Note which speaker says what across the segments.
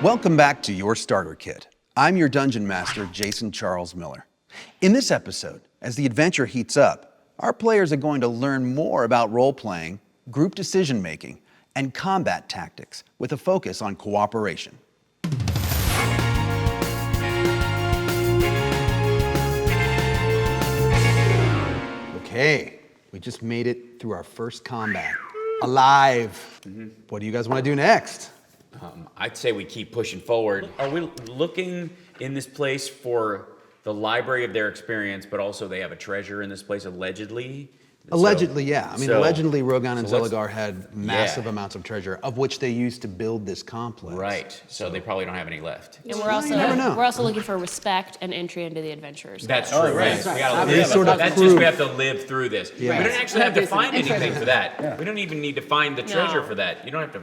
Speaker 1: Welcome back to Your Starter Kit. I'm your Dungeon Master, Jason Charles Miller. In this episode, as the adventure heats up, our players are going to learn more about role-playing, group decision-making, and combat tactics with a focus on cooperation. Okay, we just made it through our first combat. Alive. What do you guys want to do next?
Speaker 2: I'd say we keep pushing forward. Are we looking in this place for the library of their experience, but also they have a treasure in this place, allegedly?
Speaker 1: Allegedly, yeah. I mean, allegedly, Rogan and
Speaker 2: let's-
Speaker 1: Zeligar had massive amounts of treasure, of which they used to build this complex.
Speaker 2: Right. So they probably don't have any left.
Speaker 3: And
Speaker 1: never know.
Speaker 3: we're also looking for respect and entry into the adventures.
Speaker 2: That's true.
Speaker 4: right.
Speaker 2: Right. We gotta
Speaker 1: They
Speaker 2: live.
Speaker 1: sort of
Speaker 2: That's
Speaker 1: prove-
Speaker 2: just we have to live through this.
Speaker 1: Yeah.
Speaker 2: We don't actually have to find
Speaker 4: Interest.
Speaker 2: anything for that. We don't even need to find the treasure for that. You don't have to,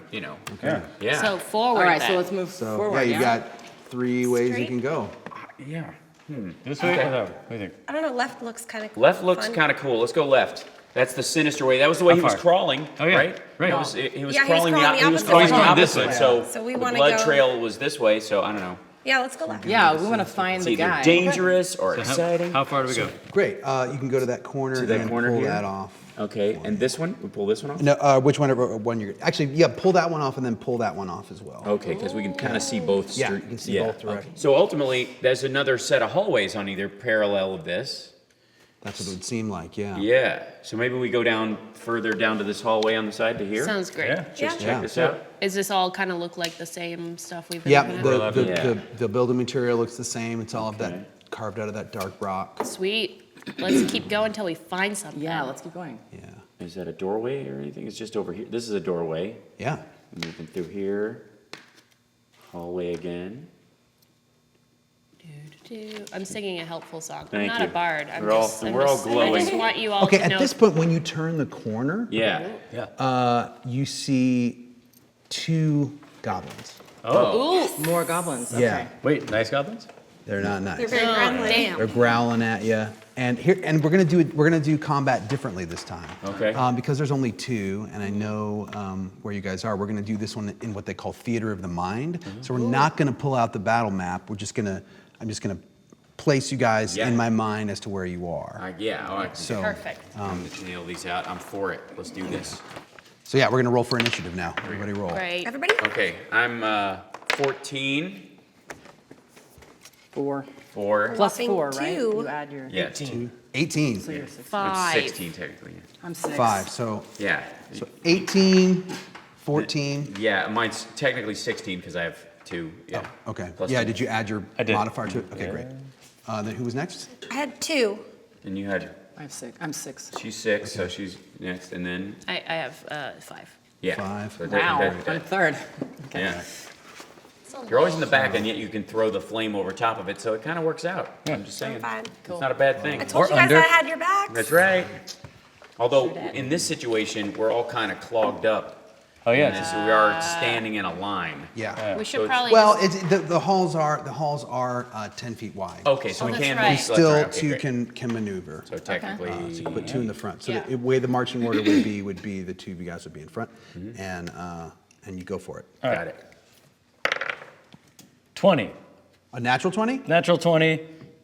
Speaker 1: Okay.
Speaker 2: Yeah.
Speaker 3: So forward.
Speaker 4: All right,
Speaker 3: then.
Speaker 4: so let's move
Speaker 1: So,
Speaker 4: forward.
Speaker 1: yeah, you got 3 ways you can go.
Speaker 2: yeah.
Speaker 5: This way or that way? What do you think?
Speaker 6: I don't know, left looks kind of
Speaker 2: Left looks kind of cool. Let's go left. That's the sinister way. That was the way he was
Speaker 5: far?
Speaker 2: crawling,
Speaker 5: Oh, yeah.
Speaker 2: right?
Speaker 5: Right.
Speaker 2: He was
Speaker 6: Yeah, he was
Speaker 2: crawling
Speaker 6: crawling the
Speaker 2: he was
Speaker 6: opposite
Speaker 2: crawling
Speaker 6: way.
Speaker 2: the
Speaker 5: He's going this
Speaker 2: opposite.
Speaker 5: way.
Speaker 6: So we
Speaker 2: the
Speaker 6: wanna
Speaker 2: blood
Speaker 6: go-
Speaker 2: trail was this way. So I don't know.
Speaker 6: Yeah, let's go left.
Speaker 4: Yeah, we want to find
Speaker 2: It's
Speaker 4: the
Speaker 2: either
Speaker 4: guy.
Speaker 2: dangerous or
Speaker 5: So
Speaker 2: exciting.
Speaker 5: how far do we go?
Speaker 1: Great. You can go to that corner
Speaker 2: To that
Speaker 1: and
Speaker 2: corner
Speaker 1: pull
Speaker 2: here?
Speaker 1: that off.
Speaker 2: Okay, and this one? We pull this one off?
Speaker 1: No, which one you're... Actually, yeah, pull that one off and then pull that one off as well.
Speaker 2: Okay, because we can kind of see both
Speaker 1: Yeah,
Speaker 2: streets.
Speaker 1: you can see both directions.
Speaker 2: So ultimately, there's another set of hallways on either parallel of this.
Speaker 1: That's what it would seem like, yeah.
Speaker 2: Yeah. So maybe we go down further down to this hallway on the side to here.
Speaker 3: Sounds great.
Speaker 5: Yeah.
Speaker 2: Just
Speaker 1: Yeah.
Speaker 2: check this out.
Speaker 3: Is this all kind of look like the same stuff we've been
Speaker 1: Yeah,
Speaker 3: looking at?
Speaker 1: the building material looks the same. It's all of
Speaker 2: Okay.
Speaker 1: that carved out of that dark rock.
Speaker 3: Sweet. Let's keep going until we find something.
Speaker 4: Yeah, let's keep going.
Speaker 1: Yeah.
Speaker 2: Is that a doorway or anything? It's just over here. This is a doorway.
Speaker 1: Yeah.
Speaker 2: Moving through here. Hallway again.
Speaker 3: I'm singing a helpful song.
Speaker 2: Thank
Speaker 3: I'm not
Speaker 2: you.
Speaker 3: a bard. I'm
Speaker 2: We're all-
Speaker 3: just,
Speaker 2: and
Speaker 3: I'm
Speaker 2: we're all
Speaker 3: just, I
Speaker 2: glowing.
Speaker 3: just want you all
Speaker 1: Okay,
Speaker 3: to
Speaker 1: at
Speaker 3: know.
Speaker 1: this point, when you turn the corner,
Speaker 2: Yeah.
Speaker 1: you see 2 goblins.
Speaker 5: Oh.
Speaker 3: Ooh.
Speaker 4: More goblins. Okay.
Speaker 1: Yeah.
Speaker 5: Wait, nice goblins?
Speaker 1: They're not nice.
Speaker 6: They're very
Speaker 3: Oh,
Speaker 6: friendly.
Speaker 3: damn.
Speaker 1: They're growling at you, and we're gonna do combat differently this time.
Speaker 2: Okay.
Speaker 1: Because there's only 2, and I know where you guys are. We're gonna do this one in what they call theater of the mind. So we're not gonna pull out the battle map. I'm just gonna place you guys
Speaker 2: Yeah.
Speaker 1: in my mind as to where you are.
Speaker 2: Yeah. All right.
Speaker 1: So,
Speaker 3: Perfect.
Speaker 2: Let's nail these out. I'm for it. Let's do this.
Speaker 1: so yeah, we're gonna roll for initiative now. Everybody roll.
Speaker 3: Great.
Speaker 6: Everybody?
Speaker 2: Okay. I'm 14.
Speaker 4: 4.
Speaker 2: 4.
Speaker 4: Plus
Speaker 6: Whopping
Speaker 4: 4, right?
Speaker 6: 2.
Speaker 4: You add your...
Speaker 2: Yeah. 2.
Speaker 1: 18.
Speaker 4: So you're 6.
Speaker 2: I'm
Speaker 3: 5.
Speaker 2: 16 technically.
Speaker 4: I'm 6.
Speaker 1: 5. So
Speaker 2: Yeah.
Speaker 1: 18, 14.
Speaker 2: Yeah. Mine's technically 16 because I have 2. Yeah.
Speaker 1: Okay.
Speaker 2: Plus
Speaker 1: Yeah.
Speaker 2: 2.
Speaker 1: Did you add your
Speaker 5: I did.
Speaker 1: modifier to it? Okay, great. Then who was next?
Speaker 6: I had 2.
Speaker 2: And you had.
Speaker 4: I have 6. I'm 6.
Speaker 2: She's 6, so she's next, and then
Speaker 3: I have 5.
Speaker 2: yeah.
Speaker 1: 5.
Speaker 2: So that-
Speaker 4: Wow.
Speaker 2: that-
Speaker 4: I'm 3rd. Okay.
Speaker 2: Yeah. You're always in the back, and yet you can throw the flame over top of it, so it kind of works out. I'm just saying.
Speaker 6: I'm fine.
Speaker 2: It's not a bad thing.
Speaker 6: I told
Speaker 5: Or
Speaker 6: you guys
Speaker 5: under.
Speaker 6: I had your backs.
Speaker 2: That's right. Although in this situation, we're all kind of clogged up.
Speaker 5: Oh,
Speaker 2: And
Speaker 5: yeah.
Speaker 2: so we are standing in a line.
Speaker 1: Yeah.
Speaker 3: We
Speaker 2: So
Speaker 3: should
Speaker 2: it's-
Speaker 3: probably
Speaker 1: Well,
Speaker 3: just,
Speaker 1: the halls are 10 feet wide.
Speaker 2: Okay, so we
Speaker 3: that's
Speaker 2: can
Speaker 3: right.
Speaker 2: move
Speaker 1: Still,
Speaker 2: left, okay,
Speaker 1: 2
Speaker 2: great.
Speaker 1: can maneuver.
Speaker 2: So technically,
Speaker 1: So you can put 2 in the front. So
Speaker 3: Yeah.
Speaker 1: the way the marching order would be the 2 of you guys would be in front, and you go for it.
Speaker 2: got it.
Speaker 5: 20.
Speaker 1: A natural 20?
Speaker 5: Natural 20,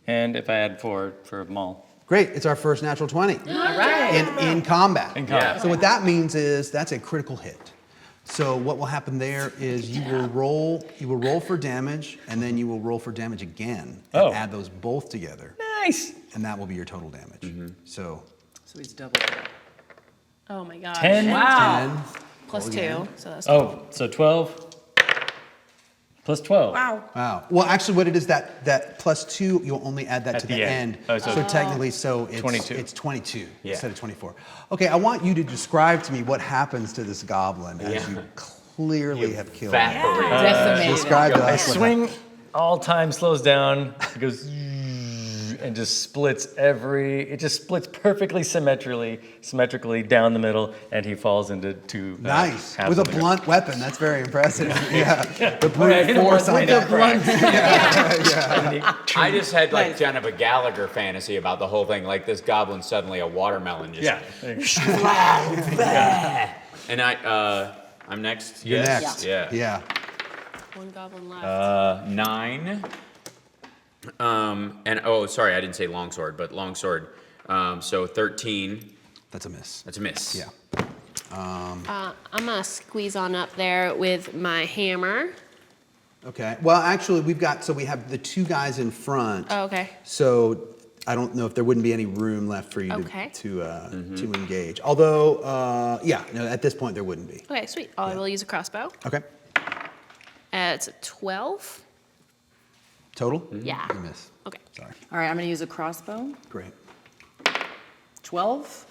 Speaker 5: and if I add 4 for them all.
Speaker 1: Great. It's our first natural 20
Speaker 4: All right.
Speaker 1: in combat.
Speaker 5: In combat.
Speaker 1: So what that means is that's a critical hit. So what will happen there is you will roll for damage, and then you will roll for damage again, and
Speaker 5: Oh.
Speaker 1: add those both together,
Speaker 5: Nice.
Speaker 1: and that will be your total damage. So
Speaker 4: So he's double that.
Speaker 3: oh my gosh.
Speaker 5: 10.
Speaker 4: Wow.
Speaker 1: 10.
Speaker 3: Plus 2. So that's
Speaker 5: Oh, so 12 plus 12.
Speaker 6: Wow.
Speaker 1: Wow. Well, actually, what it is that plus 2, you'll only add that
Speaker 5: At
Speaker 1: to the
Speaker 5: the
Speaker 1: end.
Speaker 5: end. Oh, so-
Speaker 1: technically, it's
Speaker 5: 22.
Speaker 1: It's 22
Speaker 2: Yeah.
Speaker 1: instead of 24. Okay, I want you to describe to me what happens to this goblin as
Speaker 2: Yeah.
Speaker 1: you clearly have killed him.
Speaker 2: Evaporate.
Speaker 4: Decimated.
Speaker 1: Describe to us. what
Speaker 5: Swing, all time slows down. It goes and just splits it just splits perfectly symmetrically down the middle, and he falls into 2
Speaker 1: Nice.
Speaker 5: halves
Speaker 1: With a
Speaker 5: of the ground.
Speaker 1: blunt weapon. That's very impressive. Yeah. The
Speaker 5: Oh, yeah, I
Speaker 1: brute
Speaker 5: hit him
Speaker 1: force on
Speaker 5: with
Speaker 1: that.
Speaker 5: the blunt.
Speaker 2: I just had like kind of a Gallagher fantasy about the whole thing. Like this goblin suddenly a watermelon just.
Speaker 5: Yeah.
Speaker 2: And I'm next.
Speaker 1: You're
Speaker 2: Yes.
Speaker 1: next.
Speaker 2: Yeah.
Speaker 1: Yeah.
Speaker 3: One goblin left.
Speaker 2: 9. And oh, sorry, I didn't say longsword, but longsword. So 13.
Speaker 1: That's a miss.
Speaker 2: That's a miss.
Speaker 1: Yeah.
Speaker 3: I'm gonna squeeze on up there with my hammer.
Speaker 1: Okay. Well, actually, we have the 2 guys in front.
Speaker 3: Oh, okay.
Speaker 1: So I don't know if there wouldn't be any room left for you
Speaker 3: Okay.
Speaker 1: to engage. Although, no, at this point there wouldn't be.
Speaker 3: Okay, sweet. I will use a crossbow.
Speaker 1: Okay.
Speaker 3: It's a 12.
Speaker 1: Total?
Speaker 3: Yeah.
Speaker 1: You miss.
Speaker 3: Okay.
Speaker 1: Sorry.
Speaker 4: All right, I'm going to use a crossbow.
Speaker 1: Great.
Speaker 4: 12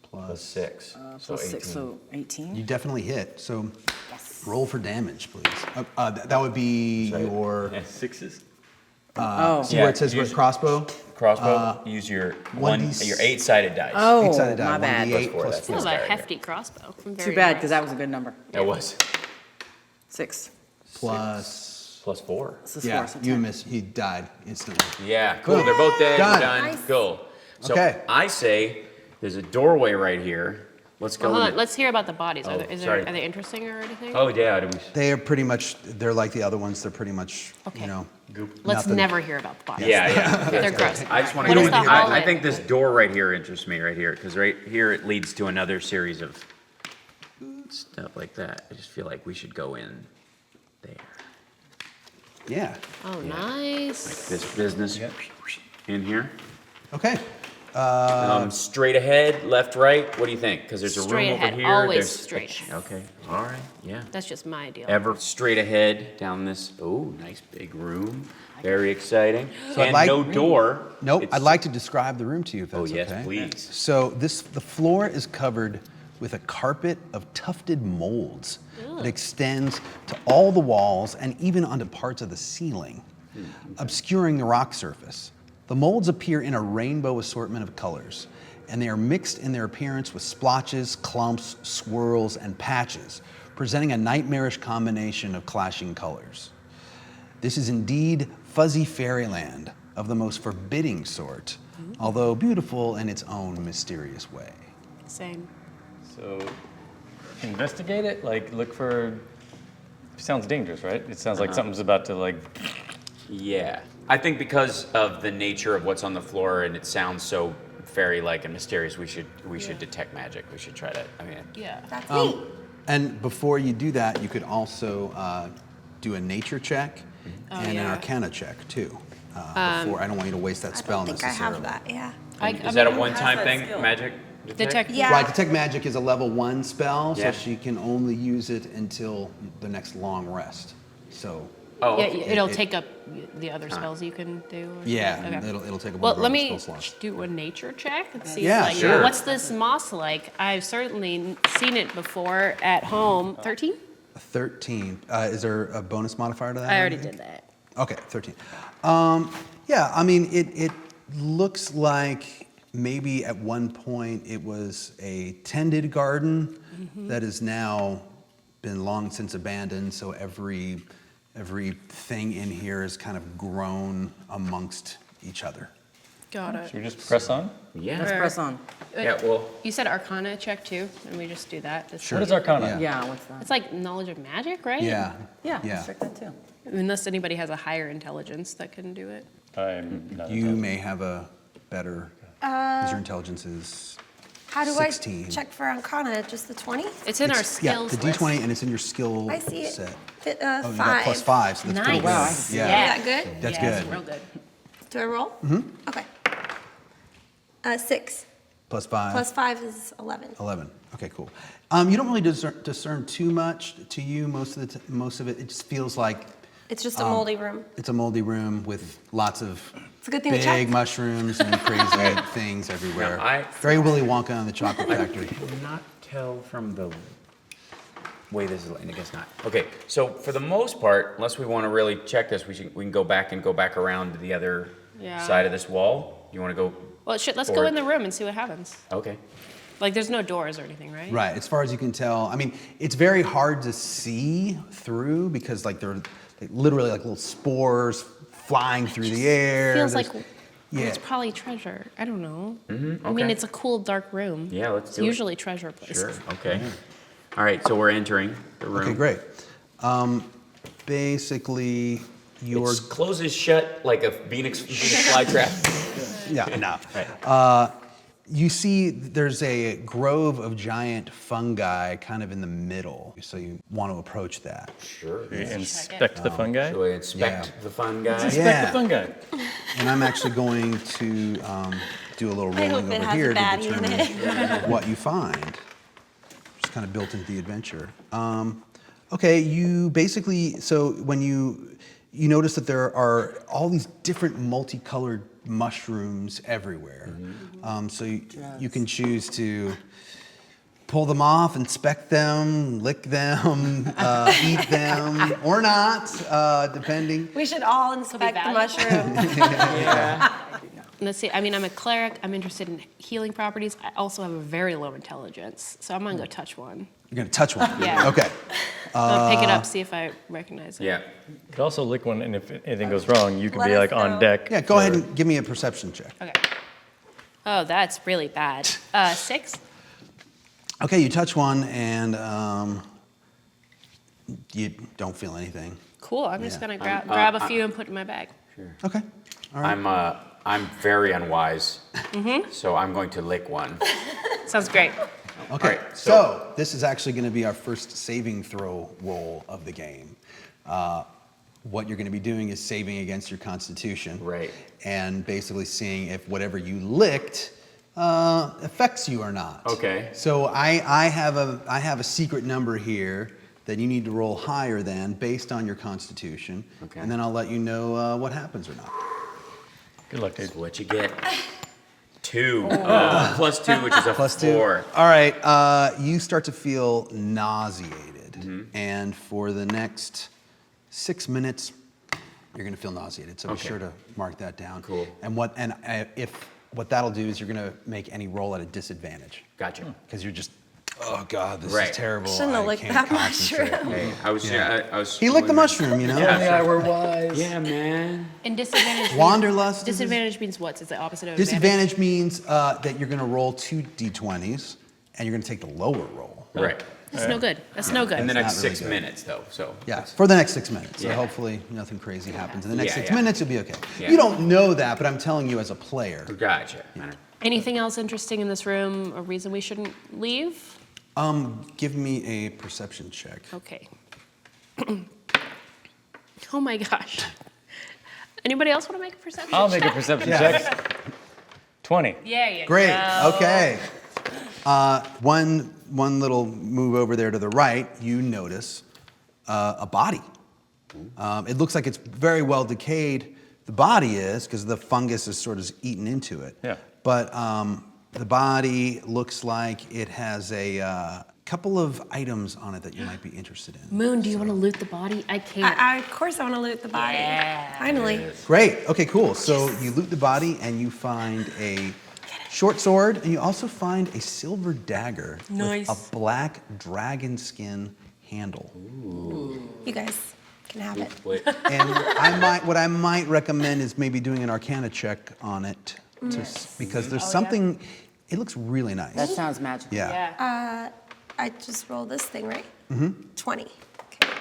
Speaker 2: Plus 6. So
Speaker 4: plus 6,
Speaker 2: 18.
Speaker 4: so 18.
Speaker 1: You definitely hit. So
Speaker 4: Yes.
Speaker 1: roll for damage, please. That would be your.
Speaker 2: Yeah, 6s?
Speaker 4: Oh.
Speaker 1: See where it says
Speaker 2: use-
Speaker 1: crossbow?
Speaker 2: Crossbow, use your
Speaker 1: 1d6.
Speaker 2: your 8-sided dice.
Speaker 4: Oh,
Speaker 1: 8-sided die.
Speaker 4: my bad.
Speaker 1: 1d8
Speaker 2: Plus
Speaker 1: plus
Speaker 3: That
Speaker 1: 4.
Speaker 3: was a
Speaker 2: Very good.
Speaker 3: hefty crossbow. I'm very
Speaker 4: Too bad, because that
Speaker 3: impressed.
Speaker 4: was a good number.
Speaker 2: That was
Speaker 4: 6.
Speaker 1: Plus.
Speaker 2: plus 4.
Speaker 4: This is
Speaker 1: Yeah,
Speaker 4: 4, so
Speaker 1: you
Speaker 4: 10.
Speaker 1: missed. He died instantly.
Speaker 2: Yeah, cool. They're both dead.
Speaker 1: Done.
Speaker 2: We're done.
Speaker 6: Nice.
Speaker 2: Cool. So
Speaker 1: Okay.
Speaker 2: I say there's a doorway right here. Let's go
Speaker 3: Well, hold
Speaker 2: in
Speaker 3: on. Let's hear about the bodies.
Speaker 2: Oh,
Speaker 3: Are they
Speaker 2: sorry.
Speaker 3: interesting or anything?
Speaker 2: Oh, yeah. Do we...
Speaker 1: They are pretty much. They're like the other ones. They're pretty much.
Speaker 3: Okay.
Speaker 1: You know.
Speaker 3: Let's
Speaker 1: nothing.
Speaker 3: never hear about the bodies.
Speaker 2: Yeah, yeah.
Speaker 3: They're gross.
Speaker 2: I just want
Speaker 3: What
Speaker 2: to
Speaker 3: is
Speaker 2: go in
Speaker 3: the
Speaker 2: here.
Speaker 3: hallway?
Speaker 2: I think this door right here interests me right here because right here it leads to another series of stuff like that. I just feel like we should go in there.
Speaker 1: Yeah.
Speaker 3: Oh, nice.
Speaker 2: This business in here.
Speaker 1: Okay.
Speaker 2: Straight ahead, left, right. What do you think? Because there's a
Speaker 3: Straight
Speaker 2: room over
Speaker 3: ahead,
Speaker 2: here.
Speaker 3: always
Speaker 2: there's
Speaker 3: straight.
Speaker 2: Okay. All right. Yeah.
Speaker 3: That's just my deal.
Speaker 2: Ever straight ahead down this. Oh, nice big room. Very exciting.
Speaker 1: So I'd
Speaker 2: and
Speaker 1: like-
Speaker 2: no door.
Speaker 1: Nope.
Speaker 2: It's-
Speaker 1: I'd like to describe the room to you if that's
Speaker 2: Oh, yes,
Speaker 1: okay.
Speaker 2: please.
Speaker 1: So the floor is covered with a carpet of tufted molds that extends to all the walls and even onto parts of the ceiling, obscuring the rock surface. The molds appear in a rainbow assortment of colors, and they are mixed in their appearance with splotches, clumps, swirls, and patches, presenting a nightmarish combination of clashing colors. This is indeed fuzzy fairyland of the most forbidding sort, although beautiful in its own mysterious way.
Speaker 3: Same.
Speaker 5: So, investigate it. Like, look for. Sounds dangerous, right? It sounds like something's about to like.
Speaker 2: Yeah. I think because of the nature of what's on the floor and it sounds so fairy-like and mysterious, we should detect magic. We should try to. I mean.
Speaker 3: Yeah.
Speaker 6: That's neat.
Speaker 1: And before you do that, you could also do a nature check and an
Speaker 3: yeah.
Speaker 1: arcana check too. Before I don't want you to waste that
Speaker 6: I
Speaker 1: spell
Speaker 6: don't think I
Speaker 1: necessarily.
Speaker 6: have that, yeah.
Speaker 2: Is that a one-time thing? Magic
Speaker 3: Detect.
Speaker 6: Yeah.
Speaker 1: Right, detect magic is a level 1 spell,
Speaker 2: Yeah.
Speaker 1: so she can only use it until the next long rest. So
Speaker 2: Oh.
Speaker 3: Yeah,
Speaker 2: Okay.
Speaker 3: it'll take up the other spells you can do. Or
Speaker 1: yeah,
Speaker 3: something? Okay.
Speaker 1: it'll take a
Speaker 3: Well,
Speaker 1: one
Speaker 3: let
Speaker 1: of
Speaker 3: me
Speaker 1: spell slots.
Speaker 3: do a nature check and see.
Speaker 1: Yeah,
Speaker 3: like,
Speaker 1: sure.
Speaker 3: What's this moss like? I've certainly seen it before at home. 13?
Speaker 1: 13. Is there a bonus modifier to that?
Speaker 3: I already did that.
Speaker 1: Okay, 13. Yeah, I mean, it looks like maybe at one point it was a tended garden that has now been long since abandoned, so everything in here is kind of grown amongst each other.
Speaker 3: Got it.
Speaker 5: Should we just press on?
Speaker 2: Yeah.
Speaker 4: Let's press on.
Speaker 2: Yeah. Well.
Speaker 3: You said Arcana check too, and we just do that. Just
Speaker 1: Sure.
Speaker 5: What is Arcana?
Speaker 1: Yeah.
Speaker 4: Yeah, what's that?
Speaker 3: It's like knowledge of magic, right?
Speaker 1: Yeah.
Speaker 4: Yeah,
Speaker 1: Yeah.
Speaker 4: let's check that too.
Speaker 3: Unless anybody has a higher intelligence that can do it.
Speaker 5: I'm not.
Speaker 1: You may have a better, because your intelligence is
Speaker 6: How do
Speaker 1: 16.
Speaker 6: I check for Arcana? Just the 20?
Speaker 3: It's in our
Speaker 1: yeah,
Speaker 3: skills
Speaker 1: the
Speaker 3: list.
Speaker 1: D20, and it's in your skill
Speaker 6: I see it.
Speaker 1: set.
Speaker 6: Oh,
Speaker 1: Oh, you got plus 5, so that's pretty
Speaker 3: Nice.
Speaker 1: good.
Speaker 3: Wow, I
Speaker 4: see
Speaker 1: Yeah.
Speaker 6: Is that good?
Speaker 1: That's
Speaker 3: Yeah, it's
Speaker 1: good.
Speaker 3: real good.
Speaker 6: Do I roll? Mm-hmm. Okay. 6.
Speaker 1: Plus 5.
Speaker 6: Plus 5 is 11.
Speaker 1: 11. Okay, cool. You don't really discern too much to you. Most of it, it just feels like
Speaker 6: It's just a moldy room.
Speaker 1: it's a moldy room with lots of
Speaker 6: It's a good thing to
Speaker 1: big
Speaker 6: check.
Speaker 1: mushrooms and crazy things everywhere.
Speaker 2: I-
Speaker 1: Very Willy Wonka and the Chocolate Factory.
Speaker 2: Not tell from the way this is. I guess not. Okay. So for the most part, unless we want to really check this, we can go back around to the other
Speaker 3: Yeah.
Speaker 2: side of this wall. You want to go?
Speaker 3: Well, let's go
Speaker 2: Forward.
Speaker 3: in the room and see what happens.
Speaker 2: Okay.
Speaker 3: Like, there's no doors or anything, right?
Speaker 1: Right, as far as you can tell. I mean, it's very hard to see through because like they're literally like little spores flying through the air.
Speaker 3: Feels
Speaker 1: There's-
Speaker 3: like
Speaker 1: yeah.
Speaker 3: it's probably treasure. I don't know. I mean,
Speaker 2: okay.
Speaker 3: it's a cool, dark room.
Speaker 2: Yeah, let's
Speaker 3: It's
Speaker 2: do it.
Speaker 3: usually treasure places.
Speaker 2: Sure. Okay. All right. So we're entering the room.
Speaker 1: Okay, great. basically your
Speaker 2: It closes shut like a Phoenix flytrap.
Speaker 1: you see there's a grove of giant fungi kind of in the middle, so you want to approach that.
Speaker 2: Sure.
Speaker 5: Inspect the fungi.
Speaker 2: So I inspect the fungi.
Speaker 5: Inspect the fungi.
Speaker 1: And I'm actually going to do a little
Speaker 6: I hope
Speaker 1: rolling
Speaker 6: it
Speaker 1: over
Speaker 6: has a
Speaker 1: here to
Speaker 6: baddie in
Speaker 1: determine what you find. Just kind of built into the adventure. Okay, you basically, so when you notice that there are all these different multicolored mushrooms everywhere. So you can choose to pull them off, inspect them, lick them, eat them, or not, depending.
Speaker 6: We should all inspect the
Speaker 3: valuable.
Speaker 6: mushroom.
Speaker 3: Let's see. I mean, I'm a cleric. I'm interested in healing properties. I also have a very low intelligence, so I'm gonna go touch one.
Speaker 1: You're gonna touch one.
Speaker 3: Yeah.
Speaker 1: Okay.
Speaker 3: I'll pick it up, see if I recognize it.
Speaker 2: Yeah.
Speaker 5: You could also lick one, and if anything goes wrong, you can
Speaker 6: Let
Speaker 5: be
Speaker 6: us
Speaker 5: like on
Speaker 6: know.
Speaker 5: deck.
Speaker 1: Yeah, go ahead and give me a perception check.
Speaker 3: Okay. Oh, that's really bad. 6.
Speaker 1: Okay, you touch one and you don't feel anything.
Speaker 3: Cool. I'm just
Speaker 1: Yeah.
Speaker 3: gonna grab a few and put in my bag.
Speaker 1: Okay. All right.
Speaker 2: I'm very unwise. So I'm going to lick one.
Speaker 3: Sounds great.
Speaker 1: Okay.
Speaker 2: All right,
Speaker 1: So this is actually going to be our first saving throw roll of the game. What you're going to be doing is saving against your constitution.
Speaker 2: Right.
Speaker 1: And basically seeing if whatever you licked affects you or not.
Speaker 2: Okay.
Speaker 1: So I have a secret number here that you need to roll higher than based on your constitution.
Speaker 2: Okay.
Speaker 1: And then I'll let you know what happens or not.
Speaker 5: Good luck, dude.
Speaker 2: That's what you get. 2. Plus 2, which is a
Speaker 1: Plus 2.
Speaker 2: 4.
Speaker 1: All right. You start to feel nauseated, and for the next 6 minutes, you're going to feel nauseated. So be
Speaker 2: Okay.
Speaker 1: sure to mark that down.
Speaker 2: Cool.
Speaker 1: And if what that'll do is you're going to make any roll at a disadvantage
Speaker 2: Gotcha.
Speaker 1: because you're just, oh God, this
Speaker 2: Right.
Speaker 1: is terrible.
Speaker 6: Shouldn't have
Speaker 1: I
Speaker 6: licked
Speaker 1: can't
Speaker 6: that
Speaker 1: concentrate.
Speaker 6: mushroom.
Speaker 2: Hey, I was.
Speaker 1: Yeah.
Speaker 2: I was.
Speaker 1: He licked the
Speaker 2: wondering-
Speaker 1: mushroom, you know.
Speaker 2: Yeah.
Speaker 5: we're wise.
Speaker 2: Yeah, man.
Speaker 3: And disadvantage.
Speaker 1: Wanderlust.
Speaker 3: Disadvantage means what? It's the opposite of advantage.
Speaker 1: Disadvantage means that you're going to roll 2 d20s, and you're going to take the lower roll.
Speaker 2: Right.
Speaker 3: That's no good. That's no good.
Speaker 2: In the
Speaker 1: That's
Speaker 2: next
Speaker 1: not really
Speaker 2: 6
Speaker 1: good.
Speaker 2: minutes, though. So.
Speaker 1: Yeah, for the next 6 minutes. So
Speaker 2: Yeah.
Speaker 1: hopefully nothing crazy happens. In the next
Speaker 2: Yeah,
Speaker 1: 6
Speaker 2: yeah.
Speaker 1: minutes, you'll be okay.
Speaker 2: Yeah.
Speaker 1: You don't know that, but I'm telling you as a player.
Speaker 2: Gotcha.
Speaker 3: Anything else interesting in this room? A reason we shouldn't leave?
Speaker 1: Give me a perception check.
Speaker 3: Okay. Oh my gosh. Anybody else want to make a perception
Speaker 5: I'll make a
Speaker 3: check?
Speaker 5: perception
Speaker 1: Yeah.
Speaker 5: check. 20.
Speaker 3: Yeah, yeah.
Speaker 1: Great. Okay. One little move over there to the right, you notice a body. It looks like it's very well decayed. The body is, because the fungus is sort of eaten into it.
Speaker 5: Yeah.
Speaker 1: But the body looks like it has a couple of items on it that you might be interested in.
Speaker 3: Moon, do you want to loot the body? I can't.
Speaker 6: Of course I want to loot the body.
Speaker 3: Yeah.
Speaker 6: Finally.
Speaker 1: Great. Okay, cool. So you loot the body and you find a short sword, and you also find a silver dagger
Speaker 4: Nice.
Speaker 1: with a black dragon skin handle.
Speaker 6: You guys can have it.
Speaker 2: Wait.
Speaker 1: And what I might recommend is maybe doing an Arcana check on it, because there's something. It looks really nice.
Speaker 4: That sounds magical.
Speaker 1: Yeah.
Speaker 3: Yeah.
Speaker 6: I just rolled this thing, right? 20. Okay.